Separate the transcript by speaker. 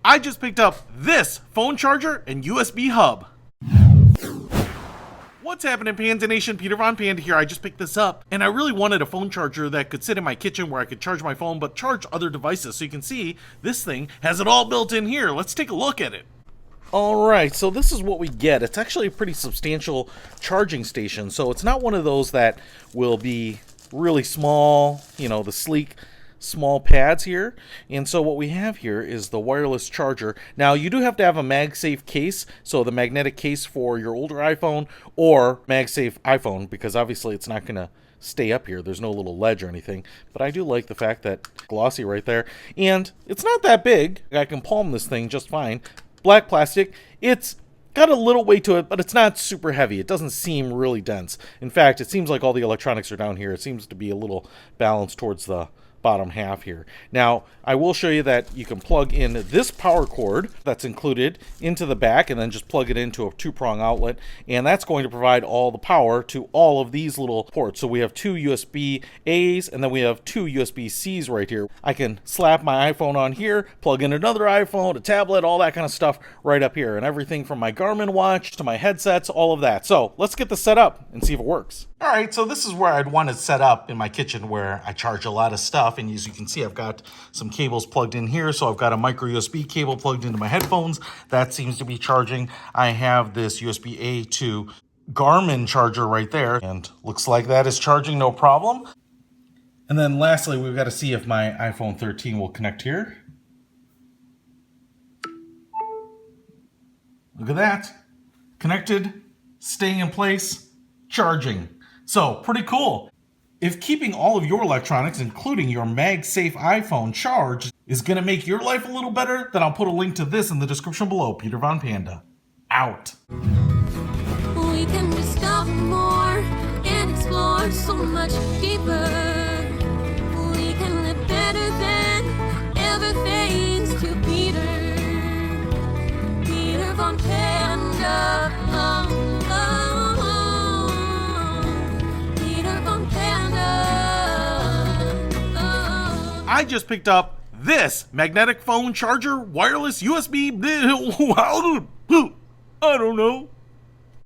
Speaker 1: I just picked up this phone charger and USB hub. What's happening, Panda Nation? Peter Von Panda here. I just picked this up, and I really wanted a phone charger that could sit in my kitchen where I could charge my phone, but charge other devices. So you can see this thing has it all built in here. Let's take a look at it. Alright, so this is what we get. It's actually a pretty substantial charging station. So it's not one of those that will be really small, you know, the sleek small pads here. And so what we have here is the wireless charger. Now you do have to have a MagSafe case, so the magnetic case for your older iPhone or MagSafe iPhone, because obviously it's not going to stay up here. There's no little ledge or anything, but I do like the fact that glossy right there, and it's not that big. I can palm this thing just fine. Black plastic. It's got a little weight to it, but it's not super heavy. It doesn't seem really dense. In fact, it seems like all the electronics are down here. It seems to be a little balanced towards the bottom half here. Now, I will show you that you can plug in this power cord that's included into the back and then just plug it into a 2-prong outlet, and that's going to provide all the power to all of these little ports. So we have 2 USB-A's and then we have 2 USB-C's right here. I can slap my iPhone on here, plug in another iPhone, a tablet, all that kind of stuff right up here, and everything from my Garmin watch to my headsets, all of that. So let's get this set up and see if it works. All right, so this is where I'd want it set up in my kitchen where I charge a lot of stuff. And as you can see, I've got some cables plugged in here. So I've got a micro USB cable plugged into my headphones. That seems to be charging. I have this USB-A to Garmin charger right there. And looks like that is charging no problem. And then lastly, we've got to see if my iPhone 13 will connect here. Look at that. Connected, staying in place, charging. So, pretty cool. If keeping all of your electronics, including your MagSafe iPhone, charged is going to make your life a little better, then I'll put a link to this in the description below. Peter Von Panda, out.
Speaker 2: We can discover more and explore so much deeper. We can live better than ever thanks to Peter. Peter Von Panda.
Speaker 1: I just picked up this magnetic phone charger, wireless USB. I don't know.